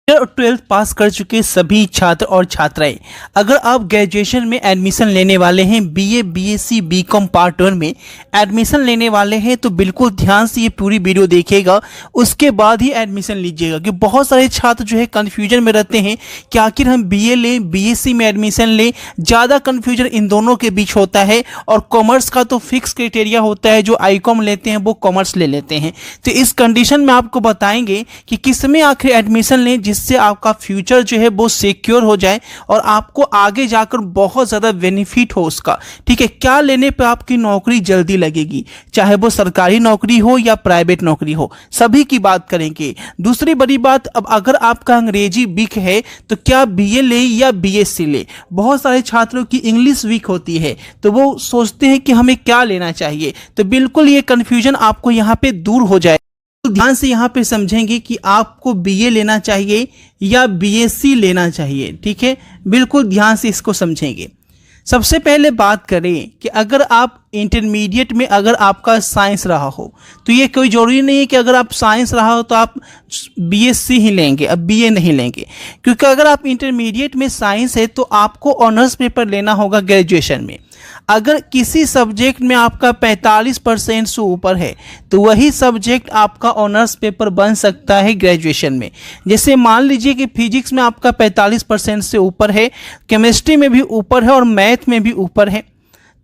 और 12th पास कर चुके सभी छात्र और छात्राएं, अगर आप ग्रेजुएशन में एडमिशन लेने वाले हैं, बीए, बीएससी, बीकॉम पार्ट 1 में एडमिशन लेने वाले हैं, तो बिल्कुल ध्यान से ये पूरी वीडियो देखिएगा, उसके बाद ही एडमिशन लीजिएगा। कि बहुत सारे छात्र जो है कन्फ्यूजन में रहते हैं कि आखिर हम बीए लें, बीएससी में एडमिशन लें। ज़्यादा कन्फ्यूजन इन दोनों के बीच होता है, और कॉमर्स का तो फिक्स क्राइटेरिया होता है, जो आईकॉम लेते हैं वो कॉमर्स ले लेते हैं। तो इस कंडीशन में आपको बताएंगे कि किस में आखिर एडमिशन लें, जिससे आपका फ्यूचर जो है वो सिक्योर हो जाए और आपको आगे जाकर बहुत ज़्यादा बेनिफिट हो उसका। ठीक है, क्या लेने पे आपकी नौकरी जल्दी लगेगी, चाहे वो सरकारी नौकरी हो या प्राइवेट नौकरी हो, सभी की बात करेंगे। दूसरी बड़ी बात, अब अगर आपका अंग्रेजी वीक है तो क्या बीए ले या बीएससी ले। बहुत सारे छात्रों की इंग्लिश वीक होती है, तो वो सोचते हैं कि हमें क्या लेना चाहिए। तो बिल्कुल ये कन्फ्यूजन आपको यहाँ पे दूर हो जाए। तो ध्यान से यहाँ पे समझेंगे कि आपको बीए लेना चाहिए या बीएससी लेना चाहिए। ठीक है, बिल्कुल ध्यान से इसको समझेंगे। सबसे पहले बात करें कि अगर आप इंटरमीडिएट में अगर आपका साइंस रहा हो, तो ये कोई ज़रूरी नहीं है कि अगर आप साइंस रहा हो तो आप बीएससी ही लेंगे, अब बीए नहीं लेंगे। क्योंकि अगर आप इंटरमीडिएट में साइंस है तो आपको ऑनर्स पेपर लेना होगा ग्रेजुएशन में। अगर किसी सब्जेक्ट में आपका 45% से ऊपर है तो वही सब्जेक्ट आपका ऑनर्स पेपर बन सकता है ग्रेजुएशन में। जैसे मान लीजिए कि फिजिक्स में आपका 45% से ऊपर है, केमिस्ट्री में भी ऊपर है और मैथ में भी ऊपर है,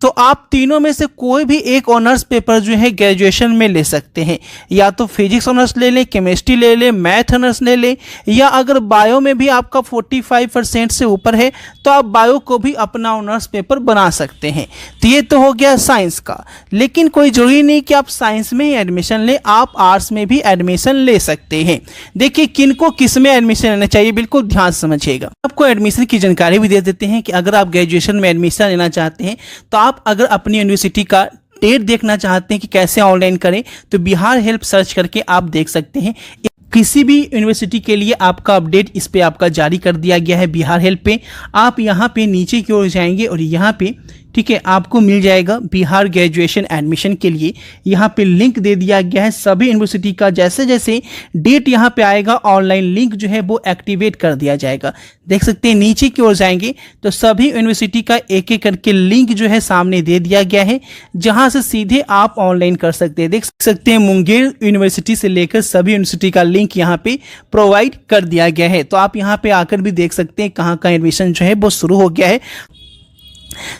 तो आप तीनों में से कोई भी एक ऑनर्स पेपर जो है ग्रेजुएशन में ले सकते हैं। या तो फिजिक्स ऑनर्स ले लें, केमिस्ट्री ले लें, मैथ ऑनर्स ले लें, या अगर बायो में भी आपका 45% से ऊपर है तो आप बायो को भी अपना ऑनर्स पेपर बना सकते हैं। तो ये तो हो गया साइंस का। लेकिन कोई जरूरी नहीं कि आप साइंस में ही एडमिशन लें, आप आर्ट्स में भी एडमिशन ले सकते हैं। देखिए किनको किस में एडमिशन लेना चाहिए, बिल्कुल ध्यान समझिएगा। आपको एडमिशन की जानकारी भी दे देते हैं कि अगर आप ग्रेजुएशन में एडमिशन लेना चाहते हैं तो आप अगर अपनी यूनिवर्सिटी का डेट देखना चाहते हैं कि कैसे ऑनलाइन करें, तो बिहार हेल्प सर्च करके आप देख सकते हैं। किसी भी यूनिवर्सिटी के लिए आपका अपडेट इस पे आपका जारी कर दिया गया है बिहार हेल्प पे। आप यहाँ पे नीचे की ओर जाएंगे और यहाँ पे ठीक है आपको मिल जाएगा बिहार ग्रेजुएशन एडमिशन के लिए। यहाँ पे लिंक दे दिया गया है सभी यूनिवर्सिटी का। जैसे जैसे डेट यहाँ पे आएगा ऑनलाइन लिंक जो है वो एक्टिवेट कर दिया जाएगा। देख सकते हैं नीचे की ओर जाएंगे तो सभी यूनिवर्सिटी का एक एक करके लिंक जो है सामने दे दिया गया है, जहाँ से सीधे आप ऑनलाइन कर सकते हैं। देख सकते हैं मुंगेर यूनिवर्सिटी से लेकर सभी यूनिवर्सिटी का लिंक यहाँ पे प्रोवाइड कर दिया गया है। तो आप यहाँ पे आकर भी देख सकते हैं कहाँ का एडमिशन जो है वो शुरू हो गया है।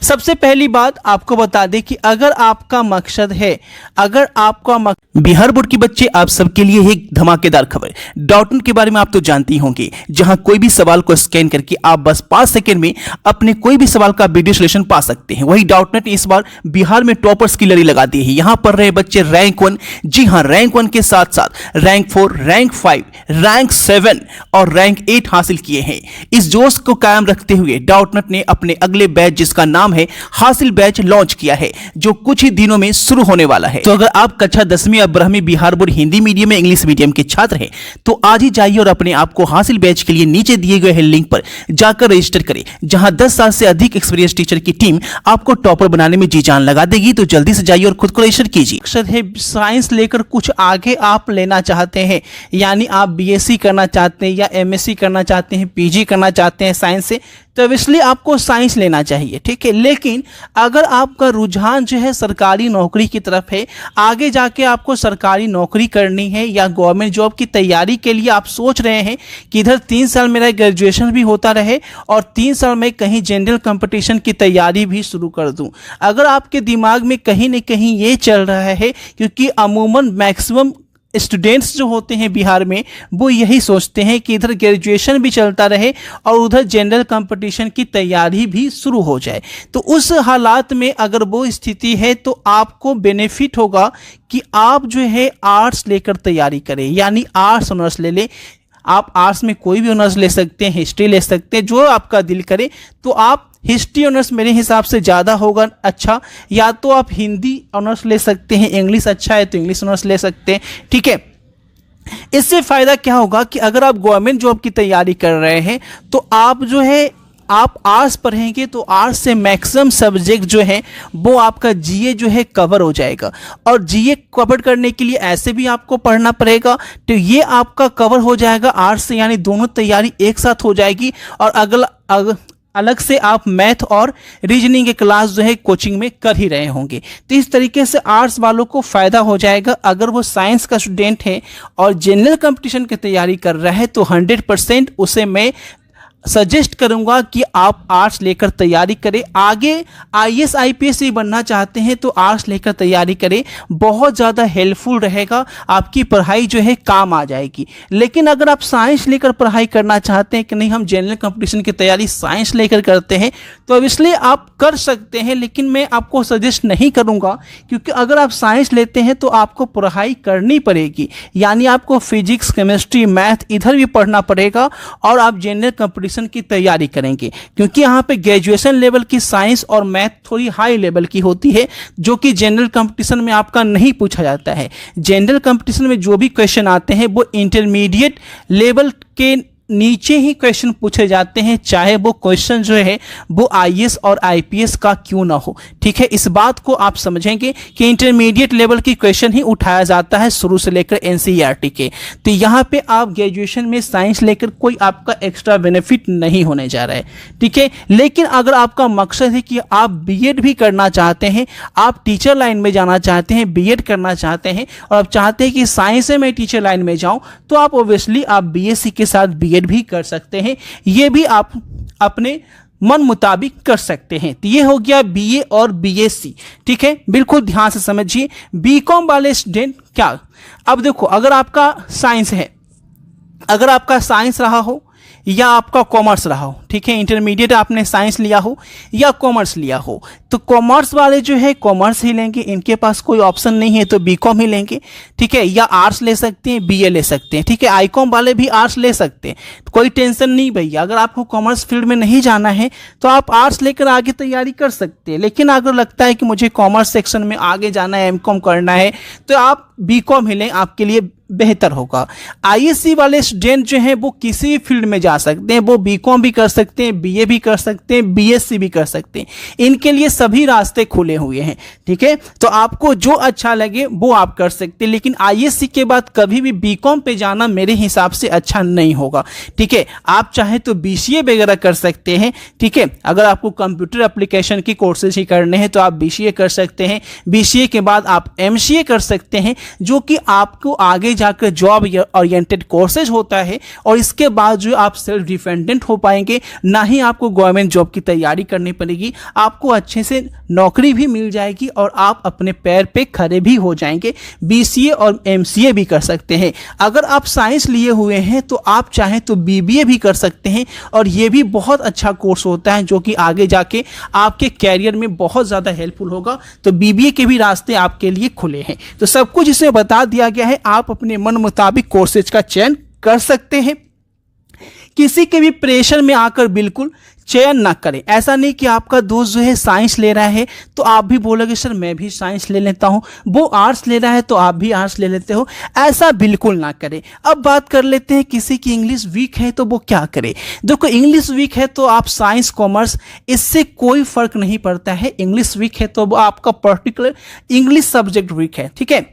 सबसे पहली बात आपको बता दें कि अगर आपका मकसद है, अगर आपका बिहार बोर्ड के बच्चे, आप सबके लिए एक धमाकेदार खबर। डॉटनेट के बारे में आप तो जानती होंगे, जहां कोई भी सवाल को स्कैन करके आप बस 5 सेकंड में अपने कोई भी सवाल का वीडियो सॉल्यूशन पा सकते हैं। वही डॉटनेट इस बार बिहार में टॉपर्स की लड़ी लगा दी है। यहां पर रहे बच्चे रैंक 1, जी हां रैंक 1 के साथ साथ रैंक 4, रैंक 5, रैंक 7 और रैंक 8 हासिल किए हैं। इस जोश को कायम रखते हुए डॉटनेट ने अपने अगले बैच, जिसका नाम है हासिल बैच, लॉन्च किया है, जो कुछ ही दिनों में शुरू होने वाला है। तो अगर आप कक्षा 10वीं या 12वीं बिहार बोर्ड हिंदी मीडियम में इंग्लिश मीडियम के छात्र हैं तो आज ही जाइए और अपने आप को हासिल बैच के लिए नीचे दिए गए लिंक पर जाकर रजिस्टर करें, जहां 10 साल से अधिक एक्सपीरियंस टीचर की टीम आपको टॉपर बनाने में जी जान लगा देगी। तो जल्दी से जाइए और खुद को रजिस्टर कीजिए। अक्सर है साइंस लेकर कुछ आगे आप लेना चाहते हैं, यानी आप बीएससी करना चाहते हैं या एमएससी करना चाहते हैं, पीजी करना चाहते हैं साइंस से, तो इसलिए आपको साइंस लेना चाहिए। ठीक है, लेकिन अगर आपका रुझान जो है सरकारी नौकरी की तरफ है, आगे जाके आपको सरकारी नौकरी करनी है या गवर्नमेंट जॉब की तैयारी के लिए आप सोच रहे हैं कि इधर 3 साल मेरा ग्रेजुएशन भी होता रहे और 3 साल में कहीं जनरल कंपटीशन की तैयारी भी शुरू कर दूं, अगर आपके दिमाग में कहीं न कहीं ये चल रहा है, क्योंकि अमूमन मैक्सिमम स्टूडेंट्स जो होते हैं बिहार में वो यही सोचते हैं कि इधर ग्रेजुएशन भी चलता रहे और उधर जनरल कंपटीशन की तैयारी भी शुरू हो जाए, तो उस हालात में अगर वो स्थिति है तो आपको बेनिफिट होगा कि आप जो है आर्ट्स लेकर तैयारी करें, यानी आर्ट्स ऑनर्स ले लें। आप आर्ट्स में कोई भी ऑनर्स ले सकते हैं, हिस्ट्री ले सकते हैं, जो आपका दिल करे। तो आप हिस्ट्री ऑनर्स मेरे हिसाब से ज़्यादा होगा अच्छा, या तो आप हिंदी ऑनर्स ले सकते हैं, इंग्लिश अच्छा है तो इंग्लिश ऑनर्स ले सकते हैं। ठीक है, इससे फ़ायदा क्या होगा कि अगर आप गवर्नमेंट जॉब की तैयारी कर रहे हैं तो आप जो है आप आर्ट्स पढ़ेंगे तो आर्ट्स से मैक्सिमम सब्जेक्ट जो है वो आपका जीए जो है कवर हो जाएगा, और जीए कवर करने के लिए ऐसे भी आपको पढ़ना पड़ेगा, तो ये आपका कवर हो जाएगा आर्ट्स से, यानी दोनों तैयारी एक साथ हो जाएगी। और अलग से आप मैथ और रीजनिंग के क्लास जो है कोचिंग में कर ही रहे होंगे। तो इस तरीके से आर्ट्स वालों को फ़ायदा हो जाएगा। अगर वो साइंस का स्टूडेंट है और जनरल कंपटीशन की तैयारी कर रहा है तो 100% उसे मैं सजेस्ट करूंगा कि आप आर्ट्स लेकर तैयारी करें। आगे आईएएस आईपीएस भी बनना चाहते हैं तो आर्ट्स लेकर तैयारी करें, बहुत ज़्यादा हेल्पफुल रहेगा, आपकी पढ़ाई जो है काम आ जाएगी। लेकिन अगर आप साइंस लेकर पढ़ाई करना चाहते हैं कि नहीं हम जनरल कंपटीशन की तैयारी साइंस लेकर करते हैं, तो अब इसलिए आप कर सकते हैं, लेकिन मैं आपको सजेस्ट नहीं करूँगा, क्योंकि अगर आप साइंस लेते हैं तो आपको पढ़ाई करनी पड़ेगी, यानी आपको फिजिक्स केमिस्ट्री मैथ इधर भी पढ़ना पड़ेगा और आप जनरल कंपटीशन की तैयारी करेंगे, क्योंकि यहाँ पे ग्रेजुएशन लेवल की साइंस और मैथ थोड़ी हाई लेवल की होती है, जो कि जनरल कंपटीशन में आपका नहीं पूछा जाता है। जनरल कंपटीशन में जो भी क्वेश्चन आते हैं वो इंटरमीडिएट लेवल के नीचे ही क्वेश्चन पूछे जाते हैं, चाहे वो क्वेश्चन जो है वो आईएएस और आईपीएस का क्यों ना हो। ठीक है, इस बात को आप समझेंगे कि इंटरमीडिएट लेवल की क्वेश्चन ही उठाया जाता है शुरू से लेकर एनसीईआरटी के। तो यहाँ पे आप ग्रेजुएशन में साइंस लेकर कोई आपका एक्स्ट्रा बेनिफिट नहीं होने जा रहा है। ठीक है, लेकिन अगर आपका मकसद है कि आप बीएड भी करना चाहते हैं, आप टीचर लाइन में जाना चाहते हैं, बीएड करना चाहते हैं और आप चाहते हैं कि साइंस से मैं टीचर लाइन में जाऊँ, तो आप ओब्वियसली आप बीएससी के साथ बीएड भी कर सकते हैं। ये भी आप अपने मन मुताबिक कर सकते हैं। तो ये हो गया बीए और बीएससी। ठीक है, बिल्कुल ध्यान से समझिए। बीकॉम वाले स्टूडेंट क्या, अब देखो अगर आपका साइंस है, अगर आपका साइंस रहा हो या आपका कॉमर्स रहा हो, ठीक है, इंटरमीडिएट आपने साइंस लिया हो या कॉमर्स लिया हो, तो कॉमर्स वाले जो है कॉमर्स ही लेंगे, इनके पास कोई ऑप्शन नहीं है तो बीकॉम ही लेंगे। ठीक है, या आर्ट्स ले सकते हैं, बीए ले सकते हैं। ठीक है, आईकॉम वाले भी आर्ट्स ले सकते हैं, कोई टेंशन नहीं भैया। अगर आपको कॉमर्स फील्ड में नहीं जाना है तो आप आर्ट्स लेकर आगे तैयारी कर सकते हैं, लेकिन अगर लगता है कि मुझे कॉमर्स सेक्शन में आगे जाना है, एमकॉम करना है, तो आप बीकॉम ही लें, आपके लिए बेहतर होगा। आईएससी वाले स्टूडेंट जो हैं वो किसी भी फील्ड में जा सकते हैं, वो बीकॉम भी कर सकते हैं, बीए भी कर सकते हैं, बीएससी भी कर सकते हैं, इनके लिए सभी रास्ते खुले हुए हैं। ठीक है, तो आपको जो अच्छा लगे वो आप कर सकते हैं, लेकिन आईएससी के बाद कभी भी बीकॉम पे जाना मेरे हिसाब से अच्छा नहीं होगा। ठीक है, आप चाहे तो बीसीए वगैरह कर सकते हैं। ठीक है, अगर आपको कंप्यूटर एप्लीकेशन की कोर्सेज ही करने हैं तो आप बीसीए कर सकते हैं। बीसीए के बाद आप एमसीए कर सकते हैं, जो कि आपको आगे जाकर जॉब ओरिएंटेड कोर्सेज होता है, और इसके बाद जो आप सेल्फ डिपेंडेंट हो पाएंगे, ना ही आपको गवर्नमेंट जॉब की तैयारी करनी पड़ेगी, आपको अच्छे से नौकरी भी मिल जाएगी और आप अपने पैर पे खड़े भी हो जाएंगे। बीसीए और एमसीए भी कर सकते हैं। अगर आप साइंस लिए हुए हैं तो आप चाहें तो बीबीए भी कर सकते हैं, और ये भी बहुत अच्छा कोर्स होता है जो कि आगे जाके आपके कैरियर में बहुत ज़्यादा हेल्पफुल होगा। तो बीबीए के भी रास्ते आपके लिए खुले हैं। तो सब कुछ इसमें बता दिया गया है, आप अपने मन मुताबिक कोर्सेज का चयन कर सकते हैं। किसी के भी प्रेशर में आकर बिल्कुल चयन ना करें। ऐसा नहीं कि आपका दोस्त जो है साइंस ले रहा है तो आप भी बोलोगे सर मैं भी साइंस ले लेता हूं, वो आर्ट्स ले रहा है तो आप भी आर्ट्स ले लेते हो, ऐसा बिल्कुल ना करें। अब बात कर लेते हैं किसी की इंग्लिश वीक है तो वो क्या करे। देखो, इंग्लिश वीक है तो आप साइंस कॉमर्स इससे कोई फर्क नहीं पड़ता है। इंग्लिश वीक है तो वो आपका पर्टिकुलर इंग्लिश सब्जेक्ट वीक है। ठीक है,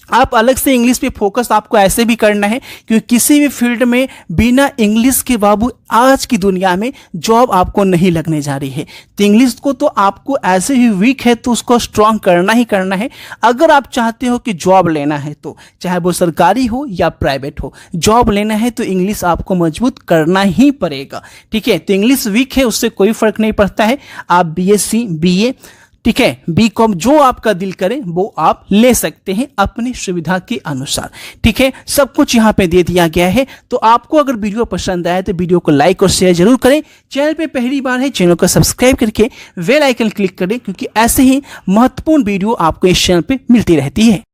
आप अलग से इंग्लिश पे फोकस आपको ऐसे भी करना है, क्योंकि किसी भी फील्ड में बिना इंग्लिश के बाबू आज की दुनिया में जॉब आपको नहीं लगने जा रही है। तो इंग्लिश को तो आपको ऐसे ही वीक है तो उसको स्ट्रांग करना ही करना है। अगर आप चाहते हो कि जॉब लेना है तो चाहे वो सरकारी हो या प्राइवेट हो, जॉब लेना है तो इंग्लिश आपको मजबूत करना ही पड़ेगा। ठीक है, तो इंग्लिश वीक है उससे कोई फर्क नहीं पड़ता है। आप बीएससी बीए, ठीक है, बीकॉम, जो आपका दिल करे वो आप ले सकते हैं अपनी सुविधा के अनुसार। ठीक है, सब कुछ यहाँ पे दे दिया गया है। तो आपको अगर वीडियो पसंद आए तो वीडियो को लाइक और शेयर जरूर करें। चैनल पे पहली बार है, चैनल को सब्सक्राइब करके बेल आइकन क्लिक करें, क्योंकि ऐसे ही महत्वपूर्ण वीडियो आपको इस चैनल पे मिलती रहती है।